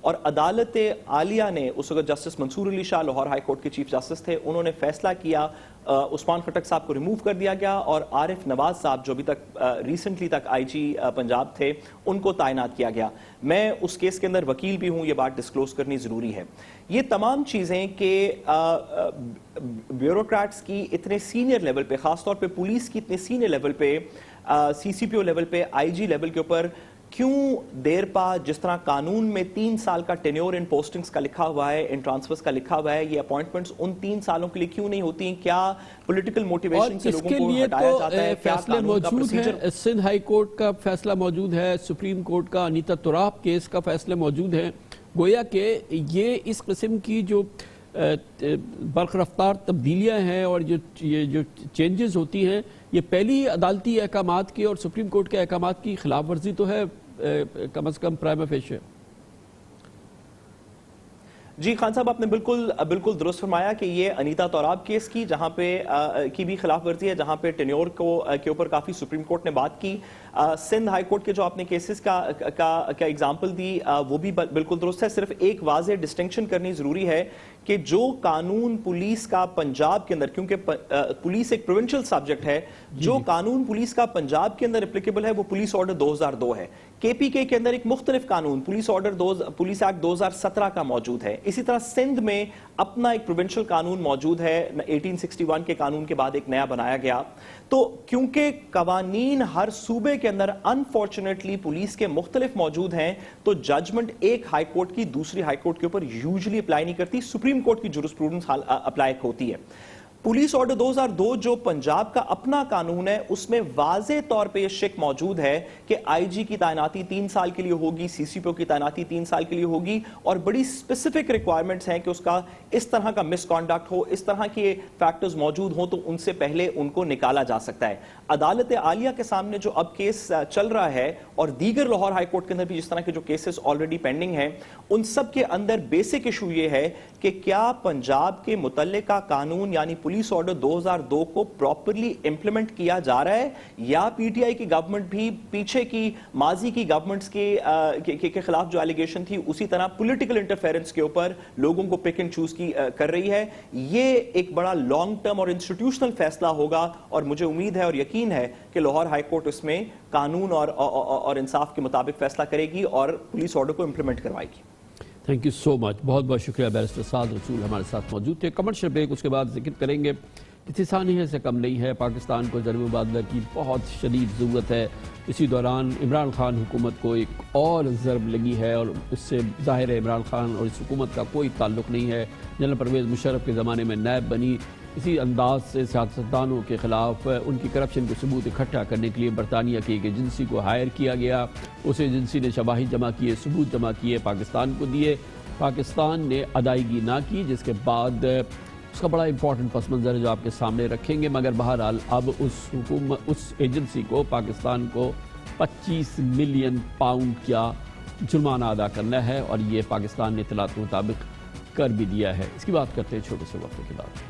اور عدالت عالیہ نے اس وقت جسٹس منصور علی شاہ لاہور ہائی کورٹ کے چیف جسٹس تھے, انہوں نے فیصلہ کیا عثمان خٹک صاحب کو ریموو کر دیا گیا اور عارف نواز صاحب جو ابھی تک ریسنٹلی تک آئی جی پنجاب تھے ان کو تعینات کیا گیا. میں اس کیس کے اندر وکیل بھی ہوں, یہ بات ڈسکلوز کرنی ضروری ہے. یہ تمام چیزیں کہ بیوروکریٹس کی اتنے سینئر لیول پہ, خاص طور پہ پولیس کی اتنے سینئر لیول پہ, سی سی پی او لیول پہ, آئی جی لیول کے اوپر کیوں دیر پا, جس طرح قانون میں 3 سال کا ٹینیور ان پوسٹنگز کا لکھا ہوا ہے, ان ٹرانسفرز کا لکھا ہوا ہے, یہ اپوائنٹمنٹس ان 3 سالوں کے لیے کیوں نہیں ہوتی ہیں؟ کیا پولیٹیکل موٹیویشن سے لوگوں کو ہٹایا جاتا ہے؟ کیا قانون کا پروسیجر؟ سندھ ہائی کورٹ کا فیصلہ موجود ہے, سپریم کورٹ کا انیتا تراب کیس کا فیصلہ موجود ہے. گویا کہ یہ اس قسم کی جو برق رفتار تبدیلیاں ہیں اور یہ جو چینجز ہوتی ہیں, یہ پہلی عدالتی احکامات کی اور سپریم کورٹ کے احکامات کی خلاف ورزی تو ہے کم از کم پرائما فیشے. جی خان صاحب, آپ نے بالکل درست فرمایا کہ یہ انیتا توراب کیس کی جہاں پہ کی بھی خلاف ورزی ہے, جہاں پہ ٹینیور کے اوپر کافی سپریم کورٹ نے بات کی. سندھ ہائی کورٹ کے جو آپ نے کیسز کا ایگزامپل دی وہ بھی بالکل درست ہے. صرف ایک واضح ڈسٹنکشن کرنی ضروری ہے کہ جو قانون پولیس کا پنجاب کے اندر, کیونکہ پولیس ایک پروونشل سبجیکٹ ہے, جو قانون پولیس کا پنجاب کے اندر اپلیکیبل ہے وہ پولیس آرڈر 2002 ہے. کے پی کے اندر ایک مختلف قانون پولیس ایکٹ 2017 کا موجود ہے. اسی طرح سندھ میں اپنا ایک پروونشل قانون موجود ہے, 1861 کے قانون کے بعد ایک نیا بنایا گیا. تو کیونکہ قوانین ہر صوبے کے اندر انفارچونیٹلی پولیس کے مختلف موجود ہیں, تو ججمنٹ ایک ہائی کورٹ کی دوسری ہائی کورٹ کے اوپر یوزلی اپلائی نہیں کرتی, سپریم کورٹ کی جورسپروڈنس اپلائی ہوتی ہے. پولیس آرڈر 2002 جو پنجاب کا اپنا قانون ہے, اس میں واضح طور پہ یہ شک موجود ہے کہ آئی جی کی تعیناتی 3 سال کے لیے ہوگی, سی سی پی او کی تعیناتی 3 سال کے لیے ہوگی, اور بڑی اسپیسیفک ریکوائرمنٹس ہیں کہ اس کا اس طرح کا مس کانڈکٹ ہو, اس طرح کے فیکٹرز موجود ہوں تو ان سے پہلے ان کو نکالا جا سکتا ہے. عدالت عالیہ کے سامنے جو اب کیس چل رہا ہے, اور دیگر لاہور ہائی کورٹ کے اندر بھی جس طرح کے جو کیسز آلریڈی پینڈنگ ہیں, ان سب کے اندر بیسک ایشو یہ ہے کہ کیا پنجاب کے متعلقہ قانون یعنی پولیس آرڈر 2002 کو پراپرلی امپلیمنٹ کیا جا رہا ہے, یا پی ٹی آئی کی گورنمنٹ بھی پیچھے کی ماضی کی گورنمنٹس کے خلاف جو ایلیگیشن تھی اسی طرح پولیٹیکل انٹرفیرنس کے اوپر لوگوں کو پک اینڈ چوز کر رہی ہے. یہ ایک بڑا لانگ ٹرم اور انسٹیٹیوشنل فیصلہ ہوگا, اور مجھے امید ہے اور یقین ہے کہ لاہور ہائی کورٹ اس میں قانون اور انصاف کے مطابق فیصلہ کرے گی اور پولیس آرڈر کو امپلیمنٹ کروائے گی. تھینک یو سو مچ, بہت بہت شکریہ. بیرسٹر سعد رسول ہمارے ساتھ موجود تھے. کمرشل بریک, اس کے بعد ذکر کریں گے کسی ثانیے سے کم نہیں ہے, پاکستان کو ضرب مبادلہ کی بہت شدید ضرورت ہے. اسی دوران عمران خان حکومت کو ایک اور ضرب لگی ہے, اور اس سے ظاہر ہے عمران خان اور اس حکومت کا کوئی تعلق نہیں ہے. جنرل پرویز مشرف کے زمانے میں نیب بنی, اسی انداز سے سیاستدانوں کے خلاف ان کی کرپشن کے ثبوت اکٹھا کرنے کے لیے برطانیہ کی ایک ایجنسی کو ہائر کیا گیا. اس ایجنسی نے شواہد جمع کیے, ثبوت جمع کیے, پاکستان کو دیے. پاکستان نے ادائیگی نہ کی, جس کے بعد اس کا بڑا امپورٹنٹ پس منظر ہے جو آپ کے سامنے رکھیں گے. مگر بہرحال اب اس ایجنسی کو, پاکستان کو 25 ملین پاؤنڈ کا جرمانہ ادا کرنا ہے, اور یہ پاکستان نے اطلاعات کے مطابق کر بھی دیا ہے. اس کی بات کرتے ہیں چھوٹے سے وقفے کے بعد.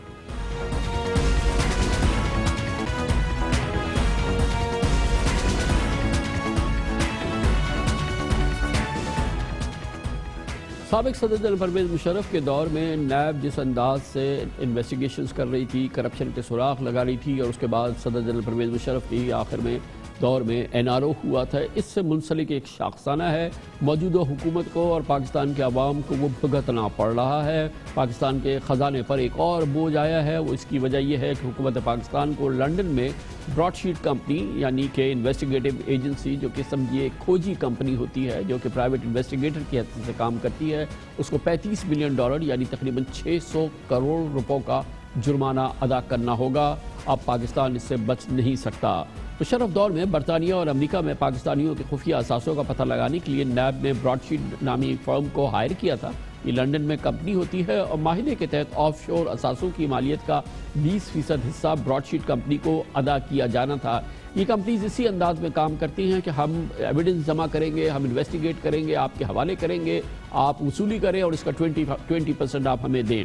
سابق صدر جنرل پرویز مشرف کے دور میں نیب جس انداز سے انویسٹیگیشنز کر رہی تھی, کرپشن کے سراغ لگا رہی تھی, اور اس کے بعد صدر جنرل پرویز مشرف کی آخر میں دور میں این آر او ہوا تھا, اس سے منسلک ایک شاخسانہ ہے. موجودہ حکومت کو اور پاکستان کے عوام کو وہ بھگتنا پڑ رہا ہے. پاکستان کے خزانے پر ایک اور بوجھ آیا ہے. وہ اس کی وجہ یہ ہے کہ حکومت پاکستان کو لنڈن میں براڈ شیٹ کمپنی, یعنی کہ انویسٹیگیٹو ایجنسی, جو کہ سمجھیے ایک کھوجی کمپنی ہوتی ہے جو کہ پرائیویٹ انویسٹیگیٹر کی حیثیت سے کام کرتی ہے, اس کو $35 ملین یعنی تقریباً 600 کروڑ روپوں کا جرمانہ ادا کرنا ہوگا. اب پاکستان اس سے بچ نہیں سکتا. مشرف دور میں برطانیہ اور امریکہ میں پاکستانیوں کے خفیہ اثاثوں کا پتہ لگانے کے لیے نیب نے براڈ شیٹ نامی ایک فرم کو ہائر کیا تھا. یہ لنڈن میں کمپنی ہوتی ہے, اور معاہدے کے تحت آف شور اثاثوں کی مالیت کا 20% حصہ براڈ شیٹ کمپنی کو ادا کیا جانا تھا. یہ کمپنیز اسی انداز میں کام کرتی ہیں کہ ہم ایویڈنس جمع کریں گے, ہم انویسٹیگیٹ کریں گے, آپ کے حوالے کریں گے, آپ وصولی کریں اور اس کا 20% آپ ہمیں دیں.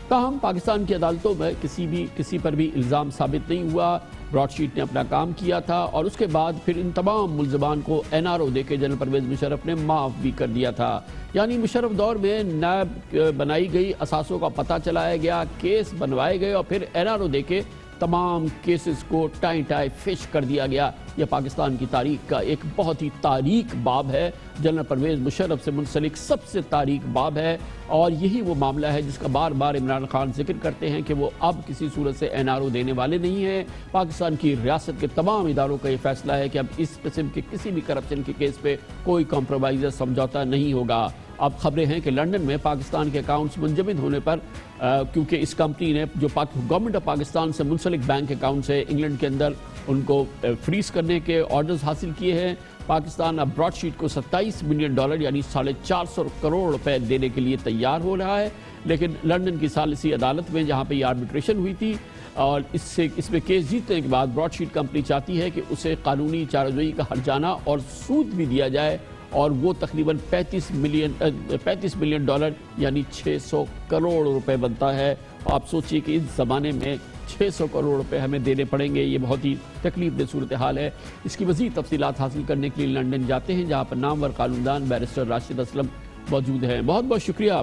تاہم پاکستان کی عدالتوں میں کسی پر بھی الزام ثابت نہیں ہوا. براڈ شیٹ نے اپنا کام کیا تھا اور اس کے بعد پھر ان تمام ملزمان کو NRO دے کے جنرل پرویز مشرف نے معاف بھی کر دیا تھا. یعنی مشرف دور میں نیب بنائی گئی، اساسوں کا پتہ چلایا گیا، کیس بنوائے گئے اور پھر NRO دے کے تمام کیسز کو ٹائیں فش کر دیا گیا. یہ پاکستان کی تاریخ کا ایک بہت ہی تاریک باب ہے، جنرل پرویز مشرف سے منسلک سب سے تاریک باب ہے، اور یہی وہ معاملہ ہے جس کا بار بار عمران خان ذکر کرتے ہیں کہ وہ اب کسی صورت سے NRO دینے والے نہیں ہیں. پاکستان کی ریاست کے تمام اداروں کا یہ فیصلہ ہے کہ اب اس قسم کے کسی بھی کرپشن کے کیس پہ کوئی کمپرومائز یا سمجھوتا نہیں ہوگا. اب خبریں ہیں کہ لنڈن میں پاکستان کے اکاؤنٹس منجمد ہونے پر کیونکہ اس کمپنی نے جو گورنمنٹ آف پاکستان سے منسلک بینک اکاؤنٹس ہے انگلینڈ کے اندر ان کو فریز کرنے کے آرڈرز حاصل کیے ہیں. پاکستان اب براڈ شیٹ کو $27 ملین یعنی 450 کروڑ روپے دینے کے لیے تیار ہو رہا ہے. لیکن لنڈن کی ثالثی عدالت میں جہاں پہ یہ آربیٹریشن ہوئی تھی اور اس میں کیس جیتنے کے بعد براڈ شیٹ کمپنی چاہتی ہے کہ اسے قانونی چارجوئی کا ہرجانہ اور سود بھی دیا جائے، اور وہ تقریباً $35 ملین یعنی 600 کروڑ روپے بنتا ہے. آپ سوچئے کہ اس زمانے میں 600 کروڑ روپے ہمیں دینے پڑیں گے. یہ بہت ہی تکلیف دہ صورتحال ہے. اس کی مزید تفصیلات حاصل کرنے کے لیے لنڈن جاتے ہیں جہاں پر نامور قانوندان بیرسٹر راشد اسلم موجود ہیں. بہت بہت شکریہ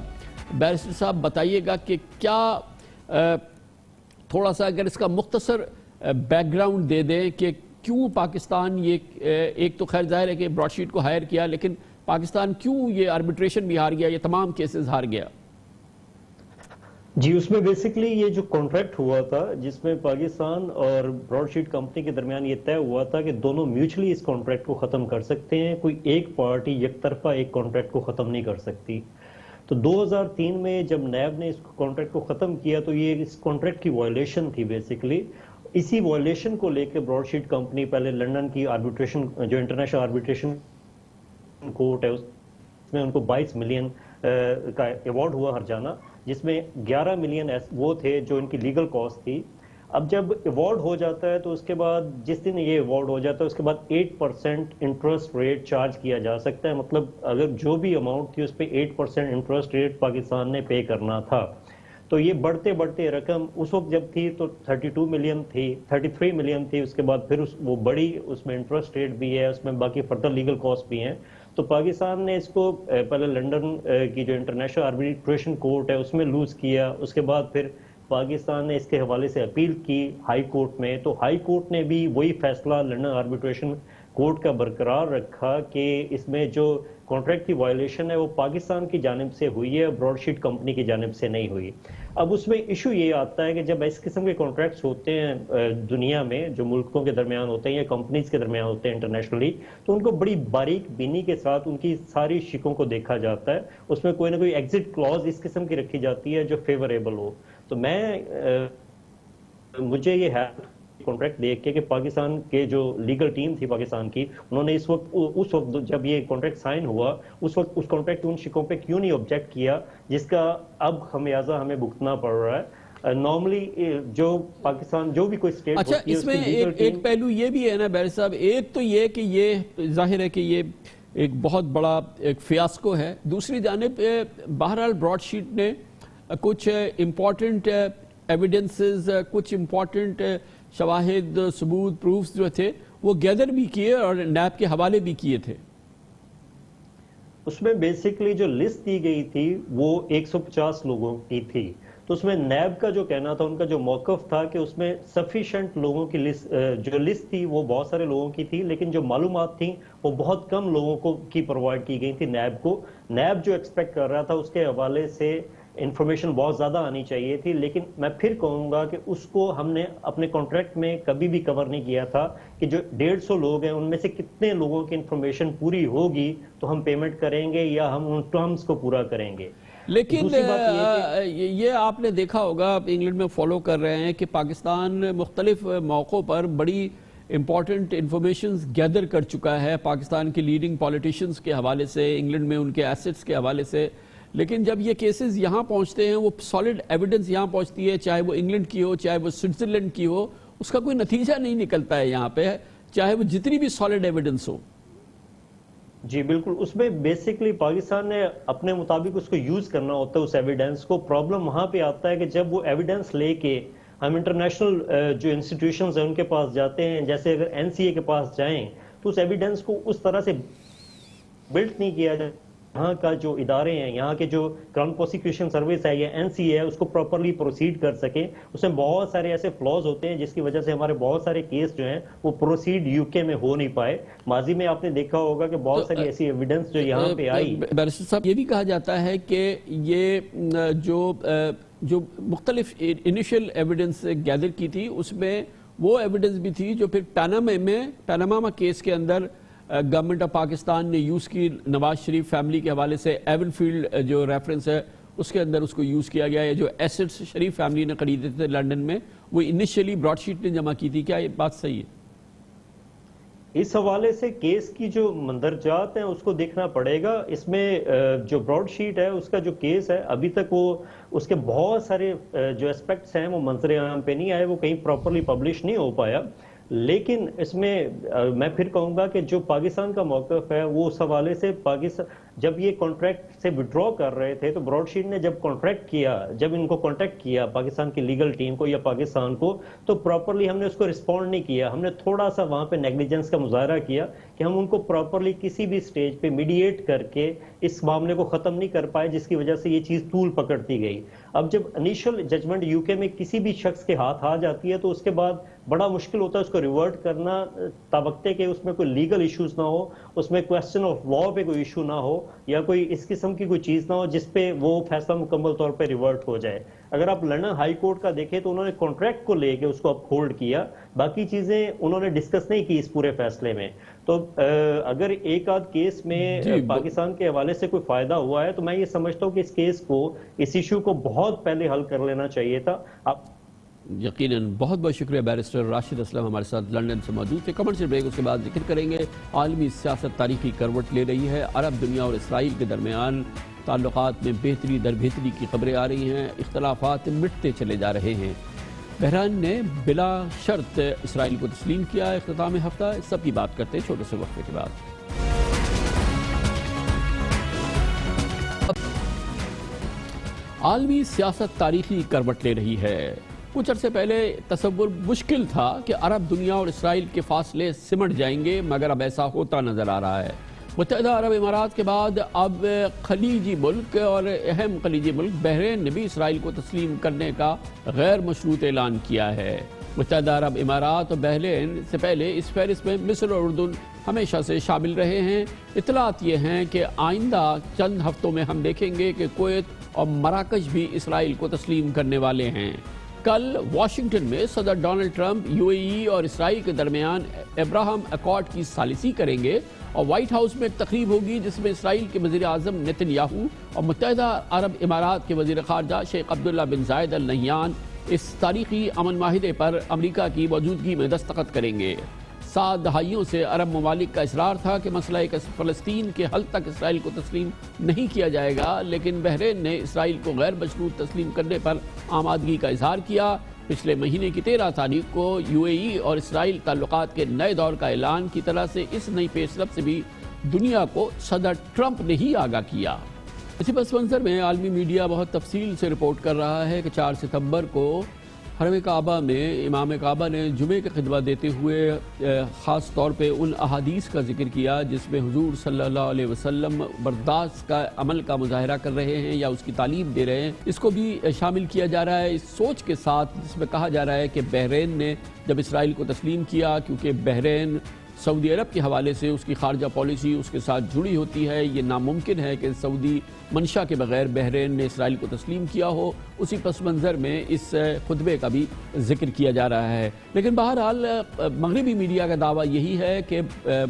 بیرسٹر صاحب. بتائیے گا کہ کیا تھوڑا سا اگر اس کا مختصر بیک گراؤنڈ دے دیں کہ کیوں پاکستان یہ ایک تو خیر ظاہر ہے کہ براڈ شیٹ کو ہائر کیا، لیکن پاکستان کیوں یہ آربیٹریشن بھی ہار گیا، یہ تمام کیسز ہار گیا؟ جی اس میں بیسکلی یہ جو کانٹریکٹ ہوا تھا جس میں پاکستان اور براڈ شیٹ کمپنی کے درمیان یہ طے ہوا تھا کہ دونوں میوچلی اس کانٹریکٹ کو ختم کر سکتے ہیں، کوئی ایک پارٹی یک طرفہ ایک کانٹریکٹ کو ختم نہیں کر سکتی. تو 2003 میں جب نیب نے اس کانٹریکٹ کو ختم کیا تو یہ اس کانٹریکٹ کی وائلیشن تھی بیسکلی. اسی وائلیشن کو لے کے براڈ شیٹ کمپنی پہلے لنڈن کی آربیٹریشن جو انٹرنیشنل آربیٹریشن کورٹ ہے اس میں ان کو 22 ملین کا ایوارڈ ہوا ہرجانہ، جس میں 11 ملین وہ تھے جو ان کی لیگل کاسٹ تھی. اب جب ایوارڈ ہو جاتا ہے تو اس کے بعد جس دن یہ ایوارڈ ہو جاتا ہے اس کے بعد 8% انٹرسٹ ریٹ چارج کیا جا سکتا ہے. مطلب اگر جو بھی اماؤنٹ تھی اس پہ 8% انٹرسٹ ریٹ پاکستان نے پے کرنا تھا. تو یہ بڑھتے بڑھتے رقم اس وقت جب تھی تو 32 ملین تھی، 33 ملین تھی، اس کے بعد پھر وہ بڑی، اس میں انٹرسٹ ریٹ بھی ہے، اس میں باقی فردر لیگل کاسٹ بھی ہیں. تو پاکستان نے اس کو پہلے لنڈن کی جو انٹرنیشنل آربیٹریشن کورٹ ہے اس میں لوز کیا، اس کے بعد پھر پاکستان نے اس کے حوالے سے اپیل کی ہائی کورٹ میں. تو ہائی کورٹ نے بھی وہی فیصلہ لنڈن آربیٹریشن کورٹ کا برقرار رکھا کہ اس میں جو کانٹریکٹ کی وائلیشن ہے وہ پاکستان کی جانب سے ہوئی ہے، براڈ شیٹ کمپنی کی جانب سے نہیں ہوئی. اب اس میں ایشو یہ آتا ہے کہ جب اس قسم کے کانٹریکٹس ہوتے ہیں دنیا میں جو ملکوں کے درمیان ہوتے ہیں یا کمپنیز کے درمیان ہوتے ہیں انٹرنیشنلی، تو ان کو بڑی باریک بینی کے ساتھ ان کی ساری شکوں کو دیکھا جاتا ہے. اس میں کوئی نہ کوئی ایگزٹ کلوز اس قسم کی رکھی جاتی ہے جو فیوریبل ہو. تو مجھے یہ ہے کانٹریکٹ دیکھ کے کہ پاکستان کے جو لیگل ٹیم تھی پاکستان کی، انہوں نے اس وقت جب یہ کانٹریکٹ سائن ہوا اس وقت اس کانٹریکٹ ان شکوں پہ کیوں نہیں آبجیکٹ کیا جس کا اب خمیازہ ہمیں بھگتنا پڑ رہا ہے. نارملی جو پاکستان جو بھی کوئی اسٹیٹ اچھا اس میں ایک پہلو یہ بھی ہے نا بیر صاحب، ایک تو یہ کہ یہ ظاہر ہے کہ یہ ایک بہت بڑا ایک فیاسکو ہے. دوسری جانب بہرحال براڈ شیٹ نے کچھ امپورٹنٹ ایویڈنسز، کچھ امپورٹنٹ شواہد، ثبوت، پروفز جو تھے وہ گیدر بھی کیے اور نیب کے حوالے بھی کیے تھے. اس میں بیسکلی جو لسٹ دی گئی تھی وہ 150 لوگوں کی تھی. تو اس میں نیب کا جو کہنا تھا، ان کا جو موقف تھا کہ اس میں سفیشینٹ لوگوں کی لسٹ تھی وہ بہت سارے لوگوں کی تھی، لیکن جو معلومات تھیں وہ بہت کم لوگوں کی پرووائڈ کی گئی تھی نیب کو. نیب جو ایکسپیکٹ کر رہا تھا اس کے حوالے سے انفارمیشن بہت زیادہ آنی چاہیے تھی، لیکن میں پھر کہوں گا کہ اس کو ہم نے اپنے کانٹریکٹ میں کبھی بھی کور نہیں کیا تھا کہ جو 150 لوگ ہیں ان میں سے کتنے لوگوں کی انفارمیشن پوری ہوگی تو ہم پیمنٹ کریں گے یا ہم ان ٹرمز کو پورا کریں گے. لیکن یہ آپ نے دیکھا ہوگا، آپ انگلینڈ میں فالو کر رہے ہیں کہ پاکستان مختلف موقعوں پر بڑی امپورٹنٹ انفارمیشنز گیدر کر چکا ہے پاکستان کے لیڈنگ پولیٹیشنز کے حوالے سے، انگلینڈ میں ان کے ایسٹس کے حوالے سے. لیکن جب یہ کیسز یہاں پہنچتے ہیں، وہ سالڈ ایویڈنس یہاں پہنچتی ہے، چاہے وہ انگلینڈ کی ہو چاہے وہ سوئٹزرلینڈ کی ہو، اس کا کوئی نتیجہ نہیں نکلتا ہے یہاں پہ، چاہے وہ جتنی بھی سالڈ ایویڈنس ہو. جی بالکل، اس میں بیسکلی پاکستان نے اپنے مطابق اس کو یوز کرنا ہوتا ہے اس ایویڈنس کو. پرابلم وہاں پہ آتا ہے کہ جب وہ ایویڈنس لے کے ہم انٹرنیشنل جو انسٹیٹیوشنز ہیں ان کے پاس جاتے ہیں، جیسے اگر NCA کے پاس جائیں تو اس ایویڈنس کو اس طرح سے بلڈ نہیں کیا جائے. یہاں کا جو ادارے ہیں، یہاں کے جو کراؤن پروسیکیوشن سروس ہے یا NCA ہے، اس کو پراپرلی پروسیڈ کر سکیں. اس میں بہت سارے ایسے فلاز ہوتے ہیں جس کی وجہ سے ہمارے بہت سارے کیس جو ہیں وہ پروسیڈ UK میں ہو نہیں پائے. ماضی میں آپ نے دیکھا ہوگا کہ بہت ساری ایسی ایویڈنس جو یہاں پہ آئی. بیرسٹر صاحب، یہ بھی کہا جاتا ہے کہ یہ جو مختلف انیشل ایویڈنس گیدر کی تھی، اس میں وہ ایویڈنس بھی تھی جو پھر پیناما کیس کے اندر گورنمنٹ آف پاکستان نے یوز کی. نواز شریف فیملی کے حوالے سے ایون فیلڈ جو ریفرنس ہے اس کے اندر اس کو یوز کیا گیا ہے. جو ایسٹس شریف فیملی نے خریدے تھے لنڈن میں، وہ انیشلی براڈ شیٹ نے جمع کی تھی. کیا یہ بات صحیح ہے؟ اس حوالے سے کیس کی جو مندرجات ہیں اس کو دیکھنا پڑے گا. اس میں جو براڈ شیٹ ہے اس کا جو کیس ہے، ابھی تک وہ اس کے بہت سارے جو اسپیکٹس ہیں وہ منظر عام پہ نہیں آئے، وہ کہیں پراپرلی پبلش نہیں ہو پایا. لیکن اس میں میں پھر کہوں گا کہ جو پاکستان کا موقف ہے وہ اس حوالے سے پاکستان جب یہ کانٹریکٹ سے وڈرا کر رہے تھے تو براڈ شیٹ نے جب کانٹریکٹ کیا، جب ان کو کانٹیکٹ کیا پاکستان کی لیگل ٹیم کو یا پاکستان کو، تو پراپرلی ہم نے اس کو رسپونڈ نہیں کیا. ہم نے تھوڑا سا وہاں پہ نیگلیجنس کا مظاہرہ کیا کہ ہم ان کو پراپرلی کسی بھی سٹیج پہ میڈیٹ کر کے اس معاملے کو ختم نہیں کر پائے، جس کی وجہ سے یہ چیز طول پکڑتی گئی. اب جب انیشل ججمنٹ UK میں کسی بھی شخص کے ہاتھ آ جاتی ہے تو اس کے بعد بڑا مشکل ہوتا ہے اس کو ریورٹ کرنا، تابقتے کہ اس میں کوئی لیگل ایشوز نہ ہو، اس میں کویسچن آف لا پہ کوئی ایشو نہ ہو یا کوئی اس قسم کی کوئی چیز نہ ہو جس پہ وہ فیصلہ مکمل طور پہ ریورٹ ہو جائے. اگر آپ لندن ہائی کورٹ کا دیکھیں تو انہوں نے کانٹریکٹ کو لے کے اس کو اپ ہولڈ کیا، باقی چیزیں انہوں نے ڈسکس نہیں کی اس پورے فیصلے میں. تو اگر ایک آدھ کیس میں پاکستان کے حوالے سے کوئی فائدہ ہوا ہے تو میں یہ سمجھتا ہوں کہ اس کیس کو، اس ایشو کو بہت پہلے حل کر لینا چاہیے تھا. یقیناً. بہت بہت شکریہ بیرسٹر راشد اسلم ہمارے ساتھ لندن سے موجود تھے. کمرشل بریک، اس کے بعد ذکر کریں گے عالمی سیاست تاریخی کروٹ لے رہی ہے. عرب دنیا اور اسرائیل کے درمیان تعلقات میں بہتری در بہتری کی خبریں آ رہی ہیں. اختلافات مٹتے چلے جا رہے ہیں. بحران نے بلا شرط اسرائیل کو تسلیم کیا ہے اختتام ہفتہ. سب کی بات کرتے ہیں چھوٹے سے وقفے کے بعد. عالمی سیاست تاریخی کروٹ لے رہی ہے. کچھ عرصے پہلے تصور مشکل تھا کہ عرب دنیا اور اسرائیل کے فاصلے سمٹ جائیں گے، مگر اب ایسا ہوتا نظر آ رہا ہے. متحدہ عرب امارات کے بعد اب خلیجی ملک اور اہم خلیجی ملک بحرین نے بھی اسرائیل کو تسلیم کرنے کا غیر مشروط اعلان کیا ہے. متحدہ عرب امارات اور بحرین سے پہلے اس فہرست میں مصر اور اردن ہمیشہ سے شامل رہے ہیں. اطلاعات یہ ہیں کہ آئندہ چند ہفتوں میں ہم دیکھیں گے کہ کویت اور مراکش بھی اسرائیل کو تسلیم کرنے والے ہیں. کل واشنگٹن میں صدر ڈونلڈ ٹرمپ UAE اور اسرائیل کے درمیان ابراہم ایکارڈ کی ثالثی کریں گے اور وائٹ ہاؤس میں ایک تقریب ہوگی جس میں اسرائیل کے وزیر اعظم نیتن یاہو اور متحدہ عرب امارات کے وزیر خارجہ شیخ عبداللہ بن زائد ال نہیان اس تاریخی امن معاہدے پر امریکہ کی موجودگی میں دستخط کریں گے. 7 دہائیوں سے عرب ممالک کا اصرار تھا کہ مسئلہ فلسطین کے حل تک اسرائیل کو تسلیم نہیں کیا جائے گا، لیکن بحرین نے اسرائیل کو غیر مشروط تسلیم کرنے پر آمادگی کا اظہار کیا. پچھلے مہینے کی 13 تاریخ کو UAE اور اسرائیل تعلقات کے نئے دور کا اعلان کی طرح سے اس نئی پیش رفت سے بھی دنیا کو صدر ٹرمپ نے ہی آگاہ کیا. اسی پس منظر میں عالمی میڈیا بہت تفصیل سے رپورٹ کر رہا ہے کہ 4 ستمبر کو حرم کعبہ میں امام کعبہ نے جمعے کی خطبہ دیتے ہوئے خاص طور پہ ان احادیث کا ذکر کیا جس میں حضور صلی اللہ علیہ وسلم برداشت کا عمل کا مظاہرہ کر رہے ہیں یا اس کی تعلیم دے رہے ہیں. اس کو بھی شامل کیا جا رہا ہے اس سوچ کے ساتھ جس میں کہا جا رہا ہے کہ بحرین نے جب اسرائیل کو تسلیم کیا، کیونکہ بحرین سعودی عرب کے حوالے سے اس کی خارجہ پالیسی اس کے ساتھ جڑی ہوتی ہے، یہ ناممکن ہے کہ سعودی منشا کے بغیر بحرین نے اسرائیل کو تسلیم کیا ہو. اسی پس منظر میں اس خطبے کا بھی ذکر کیا جا رہا ہے. لیکن بہرحال مغربی میڈیا کا دعویٰ یہی ہے کہ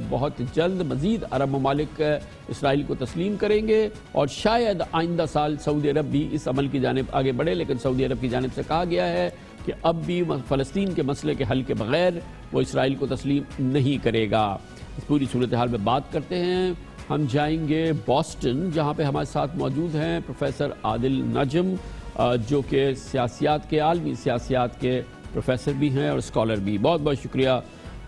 بہت جلد مزید عرب ممالک اسرائیل کو تسلیم کریں گے اور شاید آئندہ سال سعودی عرب بھی اس عمل کی جانب آگے بڑھے. لیکن سعودی عرب کی جانب سے کہا گیا ہے کہ اب بھی فلسطین کے مسئلے کے حل کے بغیر وہ اسرائیل کو تسلیم نہیں کرے گا. اس پوری صورتحال میں بات کرتے ہیں. ہم جائیں گے بوسٹن جہاں پہ ہمارے ساتھ موجود ہیں پروفیسر عادل نجم جو کہ سیاسیات کے عالمی سیاسیات کے پروفیسر بھی ہیں اور اسکالر بھی. بہت بہت شکریہ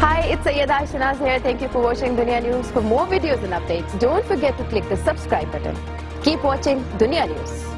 Hi, it's Sayyeda Shanaz here. Thank you for watching Dunya News. For more videos and updates, don't forget to click the subscribe button. Keep watching Dunya News.